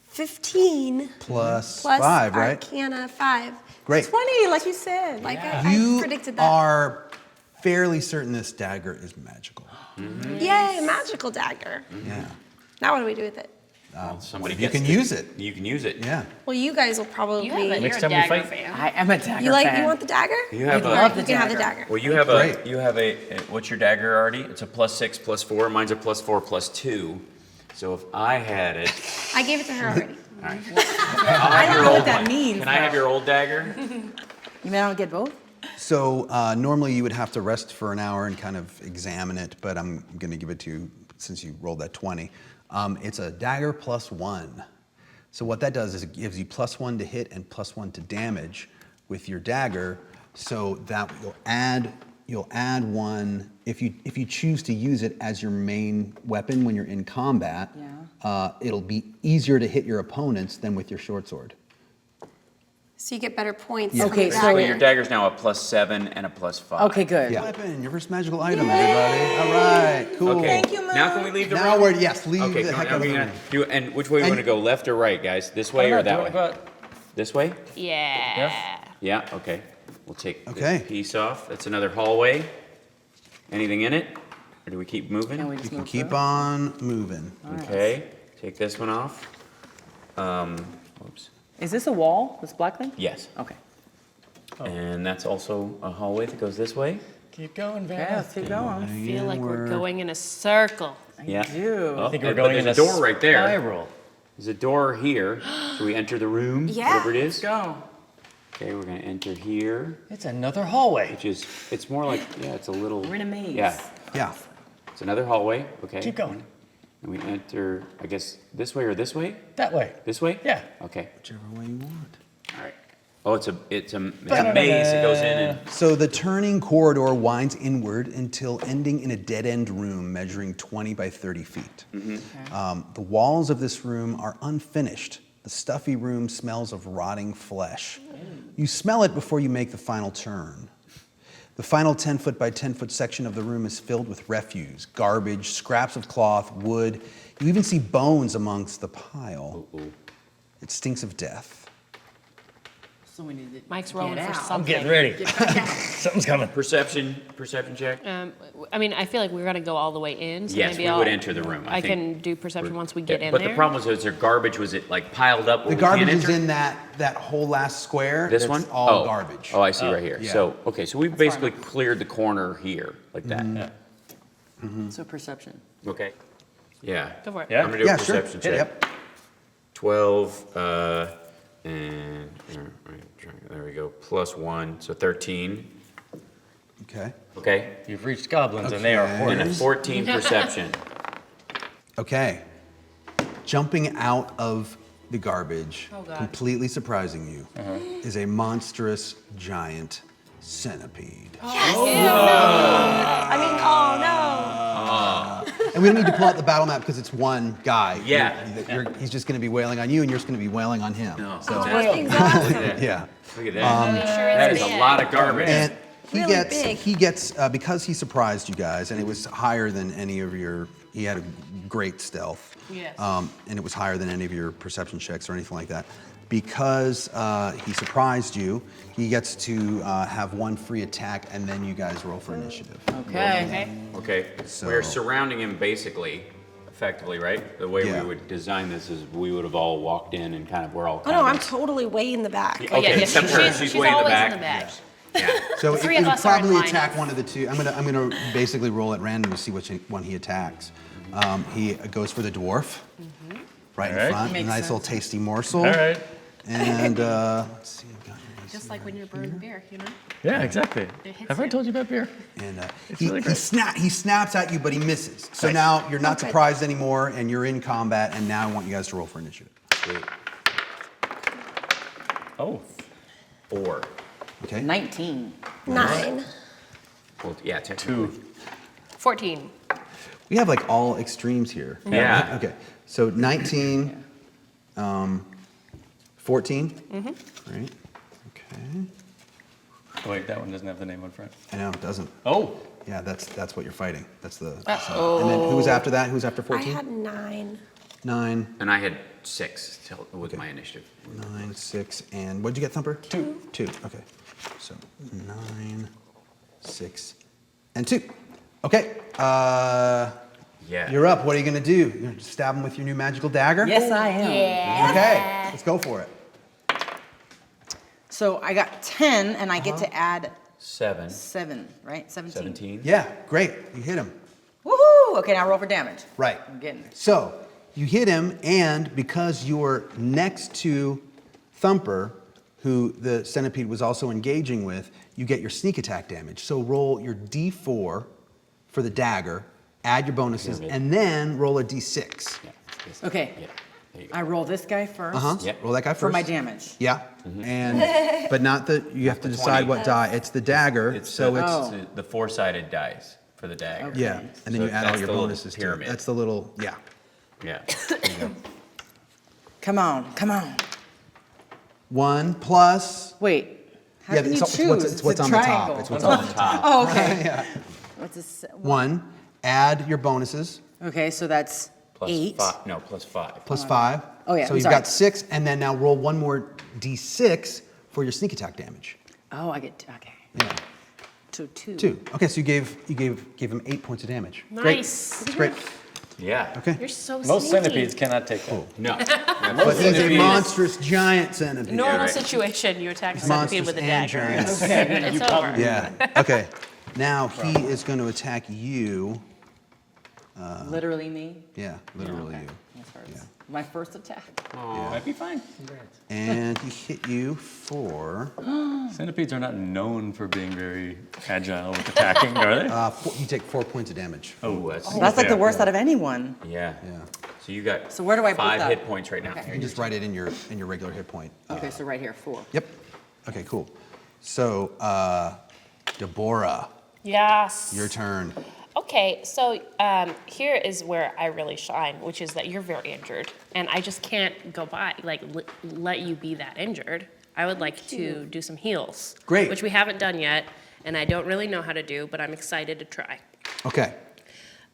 Speaker 6: 15
Speaker 1: Plus
Speaker 6: plus
Speaker 1: 5, right?
Speaker 6: Arcana 5.
Speaker 1: Great.
Speaker 6: 20, like you said. Like I
Speaker 1: You
Speaker 6: predicted that.
Speaker 1: are fairly certain this dagger is magical.
Speaker 6: Yay, magical dagger.
Speaker 1: Yeah.
Speaker 6: Now what do we do with it?
Speaker 2: Somebody
Speaker 1: You
Speaker 2: gets
Speaker 1: can
Speaker 2: to-
Speaker 1: use it.
Speaker 2: You can use it.
Speaker 1: Yeah.
Speaker 6: Well, you guys will probably.
Speaker 3: You have a, you're
Speaker 5: Next
Speaker 3: a
Speaker 5: time we
Speaker 3: dagger
Speaker 5: fight-
Speaker 3: fan.
Speaker 4: I am a dagger
Speaker 6: You
Speaker 4: fan.
Speaker 6: want the dagger?
Speaker 2: You have
Speaker 6: All
Speaker 2: a.
Speaker 6: right, you can have the dagger.
Speaker 2: Well, you have
Speaker 1: Great.
Speaker 2: what's your dagger already? It's a +6, +4. Mine's a +4, +2. So if I had it,
Speaker 6: I gave it to her already.
Speaker 4: I don't know what that means.
Speaker 2: can I have your old dagger?
Speaker 4: You mean I don't get both?
Speaker 1: So normally you would have to rest for an hour and kind of examine it, but I'm going to give it to you since you rolled that 20. It's a dagger +1. So what that does is it gives you +1 to hit and +1 to damage with your dagger. So that you'll add one if you choose to use it as your main weapon when you're in combat.
Speaker 4: Yeah.
Speaker 1: It'll be easier to hit your opponents than with your short sword.
Speaker 6: So you get better points.
Speaker 1: Yeah.
Speaker 6: from
Speaker 4: Okay,
Speaker 6: the
Speaker 4: so
Speaker 2: So
Speaker 6: dagger.
Speaker 2: your dagger's now a +7 and a +5.
Speaker 4: Okay, good.
Speaker 1: Yeah. Weapon, your first magical item, everybody. All right, cool.
Speaker 2: Okay.
Speaker 6: Thank you, Moon.
Speaker 2: Now can we leave the
Speaker 1: Now
Speaker 2: room?
Speaker 1: we're, yes, leave
Speaker 2: Okay,
Speaker 1: the heck
Speaker 2: now
Speaker 1: out of the
Speaker 2: we're
Speaker 1: room.
Speaker 2: gonna do, and which way we
Speaker 1: And-
Speaker 2: want to go, left or right, guys? This way
Speaker 5: I
Speaker 2: or
Speaker 5: don't know,
Speaker 2: that
Speaker 5: do you
Speaker 2: way?
Speaker 5: wanna go out?
Speaker 2: This way?
Speaker 3: Yeah.
Speaker 2: Yeah, okay. We'll take
Speaker 1: Okay.
Speaker 2: this piece off. That's another hallway. Anything in it? Or do we keep moving?
Speaker 4: Can we just
Speaker 1: You can
Speaker 4: move
Speaker 1: keep
Speaker 4: through?
Speaker 1: on moving.
Speaker 2: Okay, take this one off. Whoops.
Speaker 4: Is this a wall, this black thing?
Speaker 2: Yes.
Speaker 4: Okay.
Speaker 2: And that's also a hallway that goes this way.
Speaker 5: Keep going,
Speaker 4: Yeah,
Speaker 5: Van.
Speaker 4: let's keep going.
Speaker 3: I feel like we're going in a circle.
Speaker 2: Yeah.
Speaker 4: do.
Speaker 2: Oh,
Speaker 5: I think we're
Speaker 2: but
Speaker 5: going in
Speaker 2: there's
Speaker 5: a
Speaker 2: a door right there.
Speaker 5: spiral.
Speaker 2: There's a door here. Should we enter the room?
Speaker 6: Yeah.
Speaker 2: Whatever it is.
Speaker 4: Go.
Speaker 2: Okay, we're gonna enter here,
Speaker 5: It's another hallway.
Speaker 2: which is, it's more like, yeah, it's a little.
Speaker 4: We're in a maze.
Speaker 2: Yeah,
Speaker 1: Yeah.
Speaker 2: it's another hallway, okay.
Speaker 5: Keep going.
Speaker 2: And we enter, I guess, this way or this way?
Speaker 5: That way.
Speaker 2: This way?
Speaker 5: Yeah.
Speaker 2: Okay,
Speaker 1: Whichever way you want.
Speaker 2: all right. Oh, it's a maze. It goes in and,
Speaker 1: So the turning corridor winds inward until ending in a dead-end room measuring 20 by 30 feet. The walls of this room are unfinished. The stuffy room smells of rotting flesh. You smell it before you make the final turn. The final 10-foot by 10-foot section of the room is filled with refuse, garbage, scraps of cloth, wood. You even see bones amongst the pile. It stinks of death.
Speaker 4: So we need to
Speaker 3: Mike's
Speaker 4: get
Speaker 3: rolling for
Speaker 4: out.
Speaker 3: something.
Speaker 5: I'm getting ready. Something's coming.
Speaker 2: perception check?
Speaker 3: I mean, I feel like we're gonna go all the way in. So
Speaker 2: Yes,
Speaker 3: maybe
Speaker 2: we would enter the room.
Speaker 3: I
Speaker 2: think
Speaker 3: can do perception once we get in
Speaker 2: But
Speaker 3: there.
Speaker 2: the problem was there garbage, was it like piled up where
Speaker 1: The
Speaker 2: we can't
Speaker 1: garbage is
Speaker 2: enter?
Speaker 1: in that whole last square.
Speaker 2: This
Speaker 1: That's
Speaker 2: one?
Speaker 1: all
Speaker 2: Oh.
Speaker 1: garbage.
Speaker 2: Oh, I see right here.
Speaker 1: Yeah.
Speaker 2: So, okay, so we've basically cleared the corner here, like that.
Speaker 4: So perception.
Speaker 2: Okay. Yeah.
Speaker 3: Go for it.
Speaker 5: Yeah?
Speaker 2: I'm gonna do a
Speaker 1: Yeah, sure.
Speaker 2: perception check.
Speaker 1: Yep.
Speaker 2: 12, and, there we go, +1, so 13.
Speaker 1: Okay.
Speaker 2: Okay?
Speaker 5: You've reached goblins and they are
Speaker 1: Okay.
Speaker 2: And a
Speaker 5: hoarders.
Speaker 2: 14 perception.
Speaker 1: Okay. Jumping out of the garbage,
Speaker 3: Oh, God.
Speaker 1: completely surprising you, is a monstrous giant centipede.
Speaker 6: I mean, oh no.
Speaker 1: And we don't need to pull out the battle map because it's one guy.
Speaker 2: Yeah.
Speaker 1: He's just going to be wailing on you, and you're just going to be wailing on him.
Speaker 2: No.
Speaker 1: So,
Speaker 6: That's exhausting.
Speaker 1: yeah.
Speaker 2: Look at that.
Speaker 3: Sure
Speaker 2: That
Speaker 3: is
Speaker 2: is a
Speaker 3: big.
Speaker 2: lot of garbage.
Speaker 1: And
Speaker 6: Really big.
Speaker 1: he gets because he surprised you guys, and it was higher than any of your. He had a great stealth.
Speaker 3: Yes.
Speaker 1: And it was higher than any of your perception checks or anything like that. Because he surprised you, he gets to have one free attack, and then you guys roll for initiative.
Speaker 4: Okay.
Speaker 2: Okay,
Speaker 1: So-
Speaker 2: we're surrounding him basically, effectively, right? The way
Speaker 1: Yeah.
Speaker 2: we would design this is we would have all walked in and kind of, we're all
Speaker 6: Oh
Speaker 2: kind
Speaker 6: no,
Speaker 2: of.
Speaker 6: I'm totally way in the back.
Speaker 3: Oh, yeah,
Speaker 2: Okay,
Speaker 3: yeah,
Speaker 2: except her, she's way in the
Speaker 3: always
Speaker 2: back.
Speaker 3: in the back.
Speaker 2: Yeah.
Speaker 1: So
Speaker 3: The three
Speaker 1: it
Speaker 3: of
Speaker 1: would
Speaker 3: us are in
Speaker 1: probably
Speaker 3: line.
Speaker 1: attack one of the two. I'm gonna basically roll at random to see which one he attacks. He goes for the dwarf, right in
Speaker 5: All right.
Speaker 1: front.
Speaker 4: Makes
Speaker 1: Nice little
Speaker 4: sense.
Speaker 1: tasty morsel.
Speaker 5: All right.
Speaker 1: And let's see. I've got nice
Speaker 3: Just like when you're burning beer, you know?
Speaker 5: Yeah, exactly.
Speaker 3: It hits
Speaker 5: Have I
Speaker 3: you.
Speaker 5: told you about beer?
Speaker 1: And
Speaker 5: really great.
Speaker 1: he snaps at you, but he misses. So
Speaker 5: Nice.
Speaker 1: now you're not
Speaker 6: Okay.
Speaker 1: surprised anymore, and you're in combat. And now I want you guys to roll for initiative.
Speaker 2: Sweet.
Speaker 5: Oh.
Speaker 2: 4.
Speaker 1: Okay.
Speaker 4: 19.
Speaker 6: 9.
Speaker 2: Well, yeah, technically.
Speaker 3: 14.
Speaker 1: We have like all extremes here.
Speaker 2: Yeah.
Speaker 1: Okay. So 19, 14. Right. Okay.
Speaker 5: Oh, wait, that one doesn't have the name on front.
Speaker 1: I know it doesn't.
Speaker 5: Oh.
Speaker 1: Yeah, that's what you're fighting. That's the. So, and then who was after that? Who was after
Speaker 6: I
Speaker 1: 14?
Speaker 6: had 9.
Speaker 1: 9,
Speaker 2: And I had 6 with my initiative.
Speaker 1: 9, 6, and what'd you get, Thumper? 2. 2. Okay. So 9, 6, and 2. Okay.
Speaker 2: Yeah.
Speaker 1: You're up. What are you gonna do? You're gonna stab him with your new magical dagger?
Speaker 4: Yes, I am.
Speaker 1: Okay. Let's go for it.
Speaker 4: So I got 10, and I get to add
Speaker 2: 7.
Speaker 4: 7, right? 17.
Speaker 2: 17.
Speaker 1: Yeah. Great. You hit him.
Speaker 4: Woohoo! Okay, now roll for damage.
Speaker 1: Right.
Speaker 4: I'm getting it.
Speaker 1: So you hit him, and because you're next to Thumper, who the centipede was also engaging with, you get your sneak attack damage. So roll your D4 for the dagger, add your bonuses,
Speaker 2: Pyramid.
Speaker 1: and then roll a D6.
Speaker 2: Yeah. Yes.
Speaker 4: Okay.
Speaker 2: Yeah. There you go.
Speaker 4: I roll this guy first
Speaker 2: Yeah.
Speaker 1: Roll that guy first.
Speaker 4: for my damage.
Speaker 1: Yeah. And but not the. You have to
Speaker 2: the
Speaker 1: decide
Speaker 2: 20.
Speaker 1: what die. It's the dagger.
Speaker 2: It's
Speaker 1: so
Speaker 2: the,
Speaker 1: it's
Speaker 4: Oh.
Speaker 2: the 4-sided dice for the dagger.
Speaker 4: Okay.
Speaker 1: yeah. And then
Speaker 2: So
Speaker 1: you add all
Speaker 2: that's
Speaker 1: your
Speaker 2: the little
Speaker 1: bonuses to it.
Speaker 2: pyramid.
Speaker 1: That's the little yeah.
Speaker 2: Yeah.
Speaker 4: Come on, come on.
Speaker 1: 1 plus.
Speaker 4: Wait. How
Speaker 1: Yeah,
Speaker 4: can you
Speaker 1: it's
Speaker 4: choose?
Speaker 1: what's
Speaker 4: a
Speaker 1: on the top.
Speaker 4: triangle.
Speaker 1: It's what's on the top.
Speaker 4: Oh, okay.
Speaker 1: Yeah.
Speaker 4: What's this?
Speaker 1: 1. Add your bonuses.
Speaker 4: Okay, so that's
Speaker 2: Plus
Speaker 4: 8.
Speaker 2: 5. No, plus 5.
Speaker 1: Plus 5.
Speaker 4: Oh, yeah,
Speaker 1: So
Speaker 4: I'm
Speaker 1: you've
Speaker 4: sorry.
Speaker 1: got 6, and then now roll one more d6 for your sneak attack damage.
Speaker 4: Oh, I get, okay.
Speaker 1: Yeah.
Speaker 4: So 2.
Speaker 1: 2. Okay, so you gave him 8 points of damage.
Speaker 3: Nice.
Speaker 1: Great.
Speaker 2: Yeah.
Speaker 1: Okay.
Speaker 3: You're so
Speaker 5: Most
Speaker 3: sneaky.
Speaker 5: centipedes cannot take that.
Speaker 2: No.
Speaker 1: But it's a
Speaker 2: Centipedes.
Speaker 1: monstrous giant centipede.
Speaker 3: Normal
Speaker 2: right.
Speaker 3: situation, you attack a centipede
Speaker 1: Monstrous
Speaker 3: with a
Speaker 1: and
Speaker 3: dagger.
Speaker 1: giants.
Speaker 3: It's over.
Speaker 1: Yeah. Okay. Now he is going to attack you.
Speaker 4: Literally me?
Speaker 1: Yeah, literally you.
Speaker 4: That hurts.
Speaker 1: Yeah.
Speaker 4: My first attack.
Speaker 5: Might be fine.
Speaker 1: And he hit you for
Speaker 5: Centipedes are not known for being very agile with attacking, are they?
Speaker 1: you take 4 points of damage.
Speaker 2: Oh, that's,
Speaker 4: That's like the
Speaker 5: Yeah.
Speaker 4: worst out of anyone.
Speaker 2: yeah.
Speaker 1: Yeah.
Speaker 2: So you got
Speaker 4: So where do I put
Speaker 2: 5
Speaker 4: that?
Speaker 2: hit points right now.
Speaker 4: Okay.
Speaker 1: You just write it in your regular hit point.
Speaker 4: Okay, so right here, 4.
Speaker 1: Yep. Okay, cool. So Deborah,
Speaker 3: Yes.
Speaker 1: your turn.
Speaker 3: Okay, so here is where I really shine, which is that you're very injured, and I just can't go by, let you be that injured. I would like to do some heals.
Speaker 1: Great.
Speaker 3: Which we haven't done yet, and I don't really know how to do, but I'm excited to try.
Speaker 1: Okay.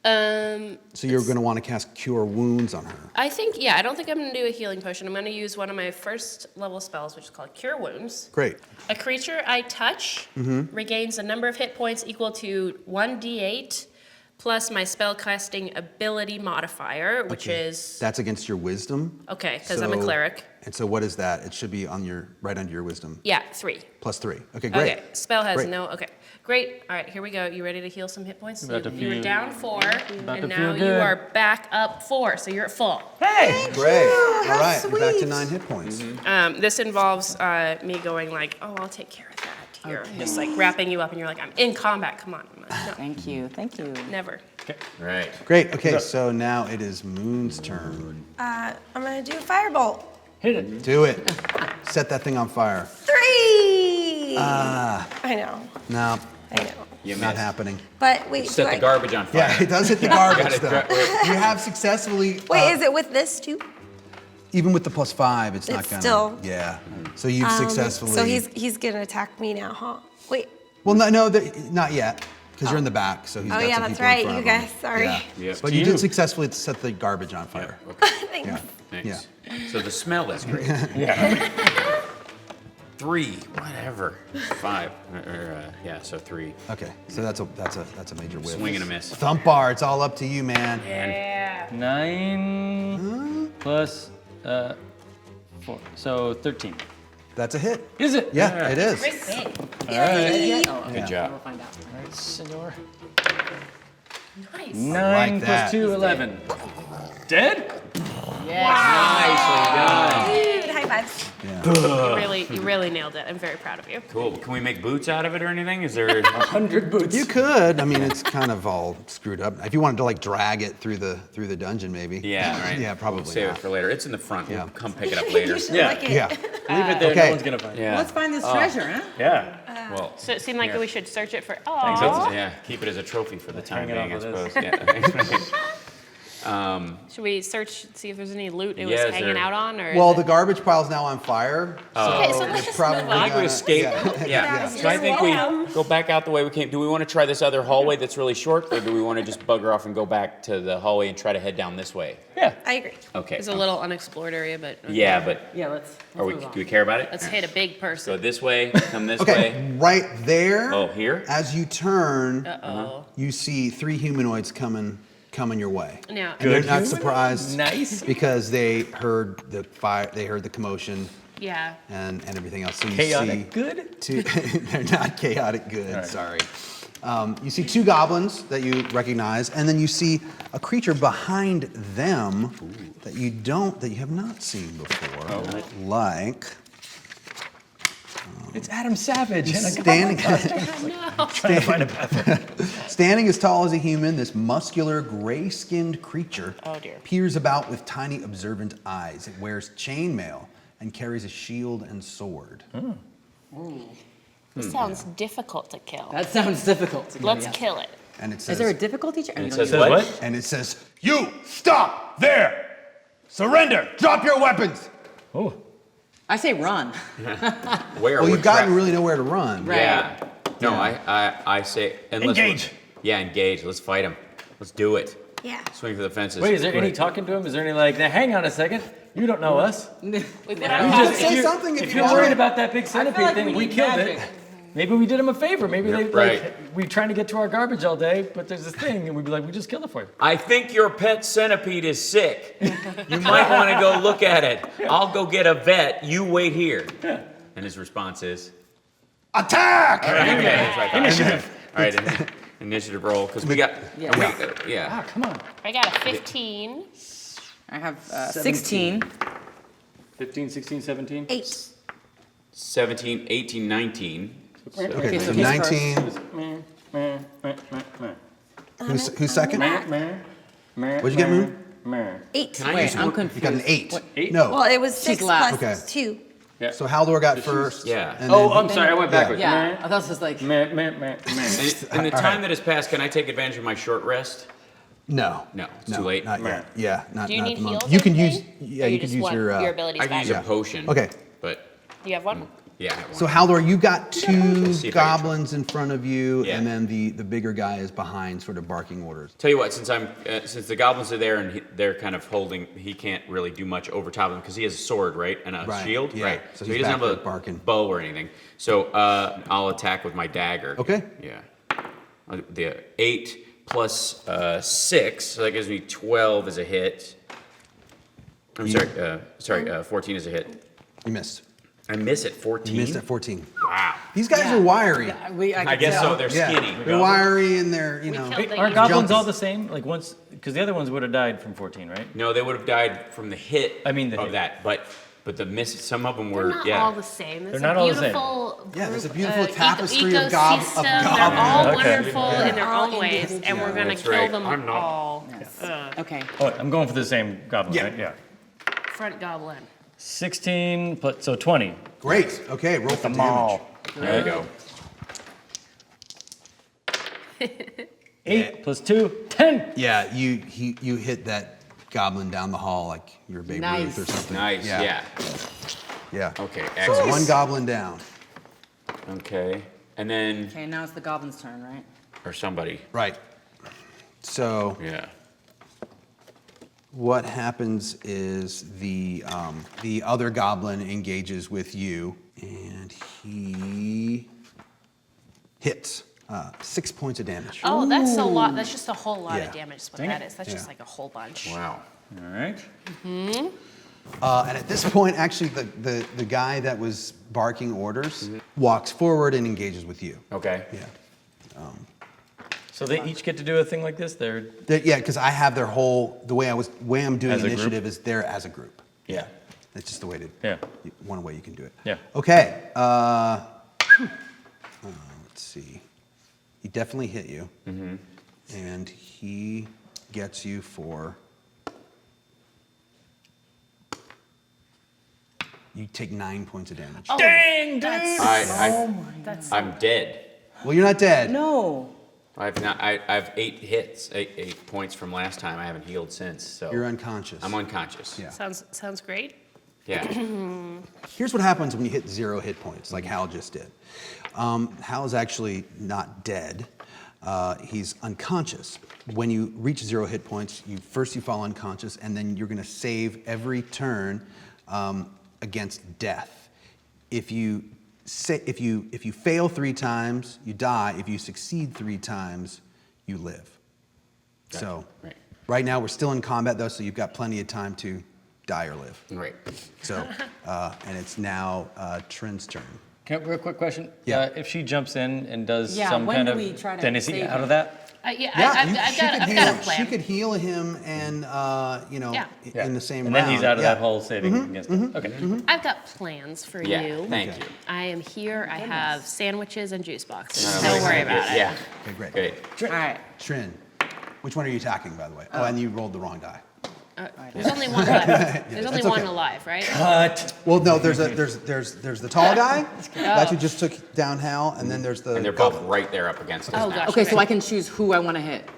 Speaker 1: So you're going to want to cast Cure Wounds on her.
Speaker 3: I think, yeah, I don't think I'm going to do a healing potion. I'm going to use one of my first level spells, which is called Cure Wounds.
Speaker 1: Great.
Speaker 3: A creature I touch regains a number of hit points equal to 1d8 plus my spellcasting ability modifier, which is,
Speaker 1: That's against your wisdom.
Speaker 3: okay, because I'm a
Speaker 1: So-
Speaker 3: cleric.
Speaker 1: And so what is that? It should be on your right under your wisdom.
Speaker 3: Yeah, 3.
Speaker 1: Plus 3. Okay, great.
Speaker 3: Okay, spell has
Speaker 1: Great.
Speaker 3: no, okay. Great, all right, here we go. You ready to heal some hit points?
Speaker 5: About to
Speaker 3: You were
Speaker 5: feel-
Speaker 3: down 4,
Speaker 5: about
Speaker 3: and
Speaker 5: to
Speaker 3: now
Speaker 5: feel
Speaker 3: you
Speaker 5: good.
Speaker 3: are back up 4, so you're at full.
Speaker 5: Hey!
Speaker 1: Great. All
Speaker 6: how
Speaker 1: right, you're back to
Speaker 6: sweet.
Speaker 1: 9 hit points.
Speaker 3: This involves me going like, oh, I'll take care of that here. Just like wrapping you up, and you're like, I'm in combat, come on. I'm like, no,
Speaker 4: Thank you, thank you.
Speaker 3: never.
Speaker 2: Right.
Speaker 1: Great. Okay, so now it is Moon's turn.
Speaker 6: I'm gonna do firebolt.
Speaker 5: Hit it.
Speaker 1: Do it. Set that thing on fire.
Speaker 6: 3.
Speaker 1: Ah,
Speaker 6: I know.
Speaker 1: no,
Speaker 6: I know.
Speaker 2: You
Speaker 1: not
Speaker 2: missed.
Speaker 1: happening.
Speaker 6: But wait, do
Speaker 2: Set the
Speaker 6: I-
Speaker 2: garbage on fire.
Speaker 1: Yeah, it does hit the garbage
Speaker 2: Got it.
Speaker 1: though. You have successfully.
Speaker 6: Wait, is it with this too?
Speaker 1: Even with the plus 5, it's not
Speaker 6: It's
Speaker 1: gonna.
Speaker 6: still-
Speaker 1: Yeah. So you've successfully.
Speaker 6: So he's gonna attack me now, huh? Wait.
Speaker 1: Well, no, not yet, because you're in the back. So he's
Speaker 6: Oh,
Speaker 1: got
Speaker 6: yeah,
Speaker 1: some
Speaker 6: that's
Speaker 1: people in
Speaker 6: right,
Speaker 1: front
Speaker 6: you
Speaker 1: of him.
Speaker 6: guys, sorry.
Speaker 1: Yeah.
Speaker 2: Yep.
Speaker 1: But
Speaker 5: To
Speaker 1: you
Speaker 5: you.
Speaker 1: did successfully set the garbage on fire.
Speaker 6: Thanks.
Speaker 1: Yeah.
Speaker 2: Nice.
Speaker 1: Yeah.
Speaker 2: So the smell is great.
Speaker 5: Yeah.
Speaker 2: 3, whatever. 5. Yeah, so 3.
Speaker 1: Okay. So that's a major whiff.
Speaker 2: Swing and a miss.
Speaker 1: Thump bar. It's all up to you, man.
Speaker 3: Yeah.
Speaker 5: 9 plus 4. So 13.
Speaker 1: That's a hit.
Speaker 5: Is it?
Speaker 1: Yeah, it is.
Speaker 3: Great thing.
Speaker 2: Good job.
Speaker 4: We'll find out.
Speaker 5: All right, senor.
Speaker 3: Nice.
Speaker 5: 9
Speaker 1: like
Speaker 5: plus
Speaker 1: that.
Speaker 5: 2, 11. Dead?
Speaker 2: Nicely done.
Speaker 6: Dude, high fives.
Speaker 3: You really nailed it. I'm very proud of you.
Speaker 2: Cool. Can we make boots out of it or anything? Is there?
Speaker 5: 100 boots.
Speaker 1: You could. I mean, it's kind of all screwed up. If you wanted to like drag it through the dungeon, maybe.
Speaker 2: Yeah, right.
Speaker 1: Yeah, probably
Speaker 2: We'll save
Speaker 1: not.
Speaker 2: it for later. It's in the front.
Speaker 1: Yeah.
Speaker 2: We'll come pick it up later.
Speaker 6: You should
Speaker 5: Yeah.
Speaker 6: like it.
Speaker 1: Yeah.
Speaker 5: Leave it there,
Speaker 1: Okay.
Speaker 5: no one's gonna find it.
Speaker 2: Yeah.
Speaker 4: Let's find this treasure, huh?
Speaker 5: Yeah.
Speaker 2: Well,
Speaker 3: So it seemed like we should search it for.
Speaker 2: thanks.
Speaker 3: Oh.
Speaker 2: Yeah. Keep it as a trophy for the time
Speaker 5: Hang it
Speaker 2: being, I
Speaker 5: off
Speaker 2: suppose.
Speaker 5: with
Speaker 2: Yeah.
Speaker 3: Should we search, see if there's any loot it
Speaker 2: Yeah,
Speaker 3: was
Speaker 2: is
Speaker 3: hanging
Speaker 2: there-
Speaker 3: out on, or?
Speaker 1: Well,
Speaker 3: is
Speaker 1: the
Speaker 3: it-
Speaker 1: garbage pile's now on fire.
Speaker 3: Okay, so
Speaker 1: So
Speaker 3: let's
Speaker 1: it's
Speaker 3: just
Speaker 1: probably
Speaker 3: move on.
Speaker 2: I think we escape. Yeah. So I think we go back out the way we came. Do we want to try this other hallway that's really short, or do we want to just bugger off and go back to the hallway and try to head down this way?
Speaker 5: Yeah.
Speaker 6: I agree.
Speaker 2: Okay.
Speaker 3: It's a little unexplored area, but. okay.
Speaker 2: Yeah, but
Speaker 4: Yeah, let's
Speaker 2: are we?
Speaker 4: move on.
Speaker 2: Do we care about it?
Speaker 3: Let's hit a big
Speaker 2: Go
Speaker 3: person.
Speaker 2: this way. Come this
Speaker 1: Okay,
Speaker 2: way.
Speaker 1: right there.
Speaker 2: Oh, here?
Speaker 1: As you turn,
Speaker 3: Uh-oh.
Speaker 1: you see 3 humanoids coming your way.
Speaker 3: Now,
Speaker 1: And they're
Speaker 5: Good
Speaker 1: not
Speaker 5: humanoids?
Speaker 1: surprised.
Speaker 5: Nice.
Speaker 1: Because they heard the fire, they heard the commotion
Speaker 3: yeah.
Speaker 1: and everything else. So you
Speaker 5: Chaotic
Speaker 1: see
Speaker 5: good?
Speaker 1: they're not chaotic good.
Speaker 5: right.
Speaker 1: Sorry. You see 2 goblins that you recognize, and then you see a creature behind them that you have not seen before. Like
Speaker 5: It's Adam Savage. And a
Speaker 1: standing,
Speaker 5: trying to find a bathroom.
Speaker 1: standing as tall as a human, this muscular, gray-skinned creature
Speaker 3: Oh, dear.
Speaker 1: peers about with tiny, observant eyes. It wears chainmail and carries a shield and sword.
Speaker 3: This sounds difficult to kill.
Speaker 4: That sounds difficult to do,
Speaker 3: Let's
Speaker 4: yeah.
Speaker 3: kill it.
Speaker 1: And it
Speaker 4: Is
Speaker 1: says,
Speaker 4: there a difficulty check?
Speaker 2: And it
Speaker 4: You don't
Speaker 2: says
Speaker 4: need-
Speaker 5: Says
Speaker 2: what?
Speaker 5: what?
Speaker 1: and it says, "You stop there! Surrender! Drop your weapons!"
Speaker 5: Oh.
Speaker 4: I say run.
Speaker 2: Where?
Speaker 1: Well,
Speaker 2: We're
Speaker 1: you've gotten
Speaker 2: trapped.
Speaker 1: really nowhere to run.
Speaker 4: Right.
Speaker 2: Yeah. No, I say unless we're-
Speaker 5: Engage.
Speaker 2: Yeah, engage. Let's fight him. Let's do it.
Speaker 6: Yeah.
Speaker 2: Swing for the fences.
Speaker 5: Wait, is there any talking to him? Is there any like, now, hang on a second, you don't know us.
Speaker 3: We put
Speaker 5: You
Speaker 3: our
Speaker 5: just-
Speaker 1: say
Speaker 5: if you-
Speaker 1: something if
Speaker 5: if
Speaker 1: you
Speaker 5: you're
Speaker 1: want.
Speaker 5: worried about that big centipede
Speaker 4: like
Speaker 5: thing,
Speaker 4: we
Speaker 5: we
Speaker 4: need
Speaker 5: killed
Speaker 4: magic.
Speaker 5: it. Maybe we did him a favor. Maybe
Speaker 2: You're
Speaker 5: they
Speaker 2: right.
Speaker 5: we're trying to get to our garbage all day, but there's this thing, and we'd be like, we just killed it for you.
Speaker 2: I think your pet centipede is sick. You might want to go look at it. I'll go get a vet. You wait here. And his response is,
Speaker 1: Attack!
Speaker 2: okay, that's right. Initiative. All right, initiative roll, because we got, yeah.
Speaker 5: Ah, come on.
Speaker 3: I got a 15.
Speaker 4: I have 16.
Speaker 5: 15, 16, 17.
Speaker 6: 8.
Speaker 2: 17, 18, 19.
Speaker 1: Okay, so
Speaker 4: he's
Speaker 1: 19. Who's second? What'd you get, Moon?
Speaker 6: 8.
Speaker 2: Can I
Speaker 4: Wait,
Speaker 2: use
Speaker 4: I'm
Speaker 2: one?
Speaker 1: You
Speaker 4: confused.
Speaker 1: got an 8.
Speaker 4: What?
Speaker 1: No.
Speaker 6: Well, it was 6
Speaker 4: last.
Speaker 6: plus
Speaker 1: Okay.
Speaker 6: 2.
Speaker 1: So Haldor got first.
Speaker 2: Yeah.
Speaker 1: And
Speaker 5: Oh,
Speaker 1: then
Speaker 5: I'm sorry, I went backwards.
Speaker 4: Yeah, I thought this was like.
Speaker 2: In the time that has passed, can I take advantage of my short rest?
Speaker 1: no.
Speaker 2: No, it's too late.
Speaker 1: Not yet. Yeah, not
Speaker 3: Do you
Speaker 1: not
Speaker 3: need
Speaker 1: at the moment.
Speaker 3: heals?
Speaker 1: You
Speaker 3: or
Speaker 1: can use.
Speaker 3: anything?
Speaker 1: Yeah,
Speaker 3: Or
Speaker 1: you can
Speaker 3: just
Speaker 1: use
Speaker 3: want
Speaker 1: your.
Speaker 3: your abilities
Speaker 2: I can
Speaker 3: back?
Speaker 2: use a potion.
Speaker 1: Okay.
Speaker 2: But,
Speaker 3: Do you have one?
Speaker 2: yeah, I have one.
Speaker 1: So Haldor, you got
Speaker 2: Let's
Speaker 1: two
Speaker 2: see if I can try.
Speaker 1: goblins in front of you,
Speaker 2: Yeah.
Speaker 1: and then the bigger guy is behind, sort of barking orders.
Speaker 2: Tell you what, since the goblins are there and they're kind of holding, he can't really do much over top of them because he has a sword, right, and a
Speaker 1: Right,
Speaker 2: shield,
Speaker 1: yeah.
Speaker 2: right.
Speaker 1: So
Speaker 2: he
Speaker 1: he's
Speaker 2: doesn't
Speaker 1: back
Speaker 2: have
Speaker 1: there
Speaker 2: a
Speaker 1: barking.
Speaker 2: bow or anything. So I'll attack with my dagger.
Speaker 1: Okay.
Speaker 2: Yeah. The 8 plus 6, so that gives me 12 as a hit. I'm sorry, 14 as a hit.
Speaker 1: You missed.
Speaker 2: I miss at 14.
Speaker 1: You missed at 14.
Speaker 2: Wow.
Speaker 1: These guys are wiry.
Speaker 2: I guess so. They're
Speaker 1: Yeah,
Speaker 2: skinny.
Speaker 1: they're wiry and they're
Speaker 3: We
Speaker 1: know.
Speaker 3: killed the
Speaker 5: Are
Speaker 3: evil-
Speaker 5: goblins
Speaker 1: Jumpy.
Speaker 5: all the same? Like once, because the other ones would have died from 14, right?
Speaker 2: No, they would have died from the hit.
Speaker 5: I mean the
Speaker 2: of
Speaker 5: hit.
Speaker 2: that, but the miss. Some of them
Speaker 3: They're
Speaker 2: were.
Speaker 3: not
Speaker 2: Yeah.
Speaker 3: all the same. There's
Speaker 5: They're not
Speaker 3: a
Speaker 5: all the same.
Speaker 3: beautiful
Speaker 1: Yeah, there's a
Speaker 3: group,
Speaker 1: beautiful tapestry of
Speaker 3: ecosystem. They're all
Speaker 5: goblins. Okay.
Speaker 3: wonderful in their
Speaker 6: All
Speaker 3: own ways, and we're gonna
Speaker 2: That's
Speaker 3: kill
Speaker 2: right.
Speaker 3: them
Speaker 2: I'm not-
Speaker 3: all.
Speaker 4: Okay.
Speaker 5: Oh, I'm going for the same goblin,
Speaker 1: Yeah.
Speaker 5: right? Yeah.
Speaker 3: Front goblin.
Speaker 5: 16 plus, so 20.
Speaker 1: Great. Okay, roll for
Speaker 5: Them
Speaker 1: damage.
Speaker 5: all.
Speaker 2: There you go.
Speaker 5: 8 plus 2, 10.
Speaker 1: Yeah, you hit that goblin down the hall like you're Babe
Speaker 4: Nice.
Speaker 1: Ruth or something.
Speaker 2: Nice. Yeah.
Speaker 1: Yeah.
Speaker 2: Okay.
Speaker 1: So
Speaker 2: Excellent.
Speaker 1: one goblin down.
Speaker 2: Okay. And then
Speaker 4: Okay, now it's the goblin's turn, right?
Speaker 2: or somebody.
Speaker 1: Right. So
Speaker 2: Yeah.
Speaker 1: what happens is the other goblin engages with you, and he hits 6 points of damage.
Speaker 3: Oh, that's a lot. That's just a whole lot
Speaker 1: Yeah.
Speaker 3: of damage. Is what
Speaker 5: Dang
Speaker 3: that
Speaker 5: it.
Speaker 3: is. That's
Speaker 1: Yeah.
Speaker 3: just like a whole bunch.
Speaker 2: Wow.
Speaker 5: All right.
Speaker 1: And at this point, actually, the guy that was barking orders walks forward and engages with you.
Speaker 2: Okay.
Speaker 1: Yeah.
Speaker 5: So they each get to do a thing like this?
Speaker 1: Yeah, because I have their whole, the way I'm doing
Speaker 5: As a group?
Speaker 1: initiative is they're as a group.
Speaker 5: Yeah.
Speaker 1: That's just the way to,
Speaker 5: Yeah.
Speaker 1: one way you can do it.
Speaker 5: Yeah.
Speaker 1: Okay. Let's see. He definitely hit you. And he gets you for, you take 9 points of damage.
Speaker 3: Oh,
Speaker 5: Dang, dude!
Speaker 3: that's
Speaker 2: I'm dead.
Speaker 1: Well, you're not dead.
Speaker 4: No.
Speaker 2: I've 8 hits, 8 points from last time. I haven't healed since. So
Speaker 1: You're unconscious.
Speaker 2: I'm unconscious.
Speaker 1: Yeah.
Speaker 3: sounds great.
Speaker 2: Yeah.
Speaker 1: Here's what happens when you hit 0 hit points, like Hal just did. Hal is actually not dead. He's unconscious. When you reach 0 hit points, you fall unconscious, and then you're going to save every turn against death. If you fail 3 times, you die. If you succeed 3 times, you live.
Speaker 2: Gotcha.
Speaker 1: So,
Speaker 2: Right.
Speaker 1: right now we're still in combat though, so you've got plenty of time to die or live.
Speaker 2: Right.
Speaker 1: So, and it's now Trin's turn.
Speaker 5: Real quick question.
Speaker 1: Yeah.
Speaker 5: If she jumps in and does
Speaker 4: Yeah,
Speaker 5: some
Speaker 4: when
Speaker 5: kind
Speaker 4: do
Speaker 5: of,
Speaker 4: we try to
Speaker 5: then is he
Speaker 4: save
Speaker 5: out
Speaker 4: him?
Speaker 5: of that?
Speaker 3: I've got a plan.
Speaker 1: She could heal him, and
Speaker 3: Yeah.
Speaker 1: in the same
Speaker 5: And
Speaker 1: round.
Speaker 5: then he's out of
Speaker 1: Yeah.
Speaker 5: that whole saving against it. Okay.
Speaker 3: I've got plans for
Speaker 2: Yeah.
Speaker 3: you.
Speaker 2: Thank
Speaker 1: Okay.
Speaker 2: you.
Speaker 3: I am here. I have sandwiches and juice boxes.
Speaker 2: Oh,
Speaker 3: Don't
Speaker 2: my
Speaker 3: worry
Speaker 2: goodness.
Speaker 3: about it.
Speaker 2: Yeah.
Speaker 1: Okay, great.
Speaker 2: Great.
Speaker 4: All right.
Speaker 1: Trin, which one are you attacking, by the way? Oh, and you rolled the wrong die.
Speaker 3: There's only one left. There's only
Speaker 1: that's
Speaker 3: one
Speaker 1: okay.
Speaker 3: alive, right?
Speaker 5: Cut.
Speaker 1: Well, no, there's the tall guy. That's who just took down Hal, and then there's the.
Speaker 2: And they're both right there up against us
Speaker 3: Oh,
Speaker 2: now.
Speaker 3: gosh.
Speaker 4: Okay, so I can choose who I want to hit.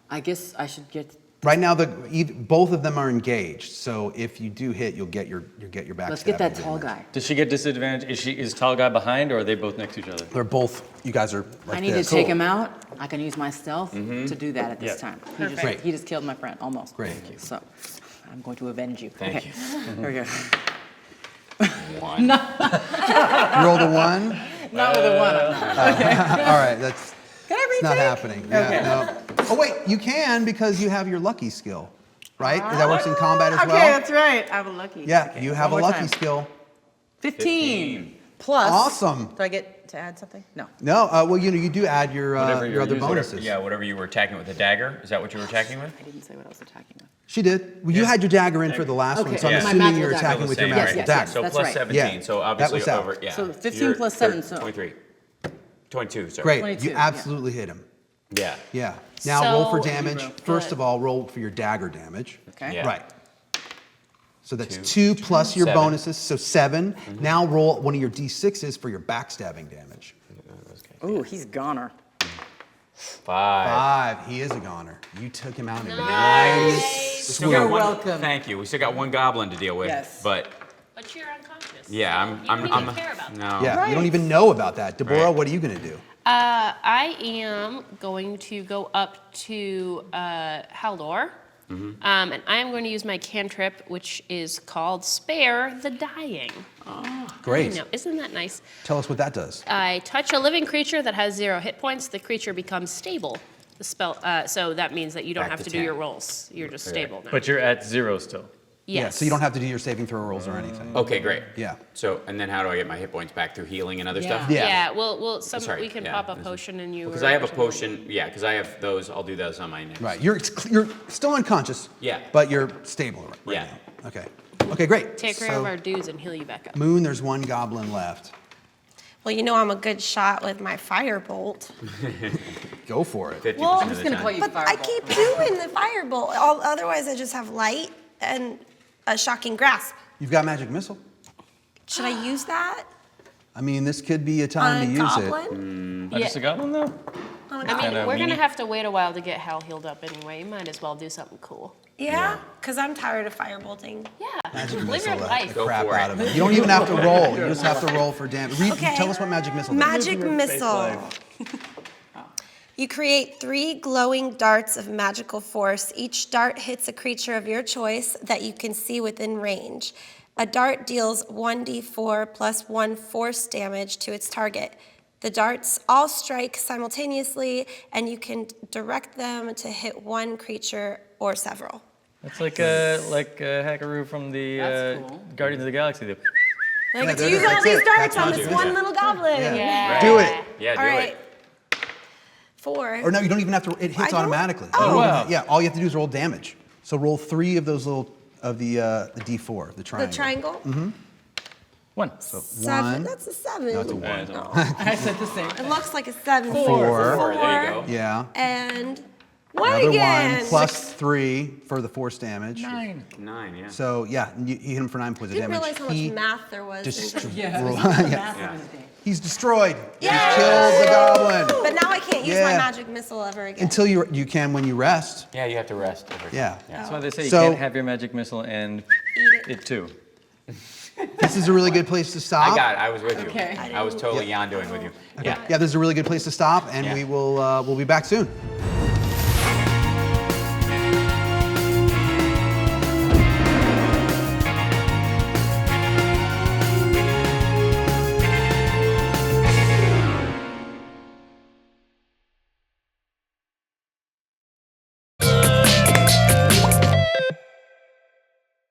Speaker 4: I guess I should get
Speaker 1: Right now, both of them are engaged. So if you do hit, you'll get your back.
Speaker 4: Let's get that tall guy.
Speaker 5: Does she get disadvantage? Is tall guy behind, or are they both next to each other?
Speaker 1: They're both. You guys are like
Speaker 4: I need
Speaker 1: this.
Speaker 4: to take him out. I can use my stealth to do that at this
Speaker 5: Yeah.
Speaker 4: time.
Speaker 1: Great.
Speaker 4: He just killed my friend, almost.
Speaker 1: Great. Thank you.
Speaker 4: So I'm going to avenge you.
Speaker 2: Thank
Speaker 4: okay.
Speaker 2: you.
Speaker 4: There we go.
Speaker 2: One.
Speaker 1: You rolled a 1.
Speaker 4: Not with a one. I'm not.
Speaker 1: All right, that's
Speaker 4: Can I
Speaker 1: it's not
Speaker 4: retake?
Speaker 1: happening. Yeah, no. Oh wait, you can because you have your lucky skill, right? That works in combat as
Speaker 4: Okay,
Speaker 1: well.
Speaker 4: that's right. I have a lucky.
Speaker 1: Yeah,
Speaker 4: Okay,
Speaker 1: you have a
Speaker 4: one more
Speaker 1: lucky
Speaker 4: time.
Speaker 1: skill.
Speaker 4: 15 plus.
Speaker 1: Awesome.
Speaker 7: Do I get to add something? No.
Speaker 1: No, well, you do add your
Speaker 5: Whatever you're
Speaker 1: other
Speaker 5: using.
Speaker 1: bonuses.
Speaker 2: Yeah, whatever you were attacking with a dagger. Is that what you were attacking with?
Speaker 4: I didn't say what I was attacking with.
Speaker 1: She did. Well, you had your dagger in for the last one,
Speaker 4: Okay.
Speaker 1: so I'm
Speaker 2: Yeah.
Speaker 4: My
Speaker 1: assuming
Speaker 4: magical
Speaker 1: you're
Speaker 4: dagger.
Speaker 1: attacking with your
Speaker 2: Same,
Speaker 1: magical
Speaker 2: right?
Speaker 1: dagger.
Speaker 2: So
Speaker 4: that's
Speaker 2: plus
Speaker 4: right.
Speaker 2: 17.
Speaker 1: Yeah,
Speaker 2: So
Speaker 1: that
Speaker 2: obviously
Speaker 1: was out.
Speaker 2: over. Yeah.
Speaker 4: So 15
Speaker 2: You're
Speaker 4: plus 7, so-
Speaker 2: 23. 22. Sorry.
Speaker 1: Great.
Speaker 4: 22,
Speaker 1: You
Speaker 4: yeah.
Speaker 1: absolutely hit him.
Speaker 2: Yeah.
Speaker 1: Yeah. Now roll for
Speaker 3: So-
Speaker 1: damage. First of all, roll for your dagger damage.
Speaker 4: Okay.
Speaker 2: Yeah.
Speaker 1: Right. So that's
Speaker 2: Two.
Speaker 1: 2 plus your
Speaker 2: 7.
Speaker 1: bonuses, so 7. Now roll one of your d6s for your backstabbing damage.
Speaker 4: Ooh, he's goner.
Speaker 2: 5.
Speaker 1: 5. He is a goner. You took him out in a
Speaker 3: Nice.
Speaker 2: Still
Speaker 1: swoop.
Speaker 2: got one-
Speaker 4: welcome.
Speaker 2: Thank you. We still got one goblin to deal with.
Speaker 4: Yes.
Speaker 2: But
Speaker 3: But you're unconscious.
Speaker 2: yeah,
Speaker 3: so you don't even care about that.
Speaker 2: No.
Speaker 1: Yeah, you don't even know about that. Deborah,
Speaker 2: Right.
Speaker 1: what are you going to do?
Speaker 3: I am going to go up to Haldor, and I am going to use my cantrip, which is called Spare the Dying.
Speaker 1: Great.
Speaker 3: I know, isn't that nice?
Speaker 1: Tell us what that does.
Speaker 3: I touch a living creature that has 0 hit points. The creature becomes stable. The spell, so that means that you don't
Speaker 2: Back
Speaker 3: have
Speaker 2: to
Speaker 3: to do
Speaker 2: 10.
Speaker 3: your rolls. You're just stable now.
Speaker 5: But you're at 0 still.
Speaker 1: Yeah,
Speaker 3: yes.
Speaker 1: so you don't have to do your saving throw rolls or anything.
Speaker 2: Okay, great.
Speaker 1: Yeah.
Speaker 2: So, and then how do I get my hit points back through healing and other
Speaker 4: Yeah.
Speaker 2: stuff?
Speaker 1: Yeah.
Speaker 3: Yeah, we can
Speaker 2: yeah.
Speaker 3: pop a potion and you.
Speaker 2: Because I have a potion. Yeah, because I have those. I'll do those on my next.
Speaker 1: Right. You're still unconscious.
Speaker 2: Yeah.
Speaker 1: But you're stable right
Speaker 2: Yeah.
Speaker 1: now. Okay. Okay, great.
Speaker 3: Take care of our dudes and heal you back up.
Speaker 1: Moon, there's one goblin left.
Speaker 6: Well, you know I'm a good shot with my firebolt.
Speaker 1: Go for it.
Speaker 2: 50%
Speaker 6: Well,
Speaker 2: of
Speaker 6: I'm
Speaker 2: the
Speaker 4: just gonna
Speaker 2: time.
Speaker 4: call you
Speaker 6: But I
Speaker 4: firebolt.
Speaker 6: keep doing the firebolt. Otherwise, I just have light and a shocking grasp.
Speaker 1: You've got magic missile.
Speaker 6: Should I use that
Speaker 1: I mean, this could be a time
Speaker 6: on
Speaker 1: to
Speaker 6: a
Speaker 1: use
Speaker 6: goblin?
Speaker 5: Not just a goblin though.
Speaker 6: On a
Speaker 3: I
Speaker 6: goblin?
Speaker 3: mean,
Speaker 5: Kinda
Speaker 3: we're gonna
Speaker 5: weenie.
Speaker 3: have to wait a while to get Hal healed up anyway. You might as well do something cool.
Speaker 6: Yeah, because I'm tired of firebolting.
Speaker 3: Yeah,
Speaker 1: Magic
Speaker 3: live
Speaker 1: missile
Speaker 3: your
Speaker 1: the
Speaker 3: life.
Speaker 2: Go
Speaker 1: crap
Speaker 2: for it.
Speaker 1: out of it. You don't even have to roll. You just have to roll for damage.
Speaker 6: Okay.
Speaker 1: Tell us what magic missile does.
Speaker 6: Magic missile. You create 3 glowing darts of magical force. Each dart hits a creature of your choice that you can see within range. A dart deals 1d4 plus 1 force damage to its target. The darts all strike simultaneously, and you can direct them to hit one creature or several.
Speaker 5: That's like a hackaroo from the
Speaker 4: That's cool.
Speaker 5: Guardians of the Galaxy.
Speaker 6: Like,
Speaker 1: Yeah,
Speaker 6: use
Speaker 1: that's
Speaker 6: all these
Speaker 1: it.
Speaker 6: darts
Speaker 1: That's
Speaker 6: on
Speaker 1: magic
Speaker 6: this one
Speaker 1: missile.
Speaker 6: little goblin.
Speaker 1: Yeah.
Speaker 3: Yeah.
Speaker 1: Do it.
Speaker 2: Yeah, do
Speaker 6: All right.
Speaker 2: it.
Speaker 6: 4.
Speaker 1: Or no, you don't even have to. It
Speaker 6: I
Speaker 1: hits
Speaker 6: don't?
Speaker 1: automatically.
Speaker 6: Oh.
Speaker 1: You don't
Speaker 5: Wow.
Speaker 1: even- Yeah, all you have to do is roll damage. So roll 3 of those little of the D4, the triangle.
Speaker 6: The triangle?
Speaker 5: 1.
Speaker 6: 7.
Speaker 1: 1.
Speaker 6: That's a 7.
Speaker 1: No, it's a 1.
Speaker 5: It's a
Speaker 6: No.
Speaker 4: I said the same.
Speaker 6: It looks like a 7.
Speaker 1: 4.
Speaker 2: Four, there you go.
Speaker 1: Yeah.
Speaker 6: And 1
Speaker 1: Another
Speaker 6: again.
Speaker 1: 1 plus 3 for the force damage.
Speaker 5: 9.
Speaker 2: 9, yeah.
Speaker 1: So yeah, you hit him for 9 points of
Speaker 6: Didn't
Speaker 1: damage.
Speaker 6: realize how much math there was.
Speaker 1: Yeah. He's destroyed.
Speaker 6: Yay!
Speaker 1: He's killed the goblin.
Speaker 6: But now I can't use my
Speaker 1: Yeah.
Speaker 6: magic missile ever again.
Speaker 1: Until you can when you rest.
Speaker 2: Yeah, you have to rest.
Speaker 1: Yeah.
Speaker 5: That's why they say you
Speaker 1: So-
Speaker 5: can't have your magic missile and
Speaker 6: Eat it.
Speaker 5: it too.
Speaker 1: This is a really good place to stop.
Speaker 2: I got it. I was with you.
Speaker 4: Okay.
Speaker 2: I was totally yondoing with you. Yeah.
Speaker 1: Yeah, this is a really good place to stop, and
Speaker 2: Yeah.
Speaker 1: we'll be back soon.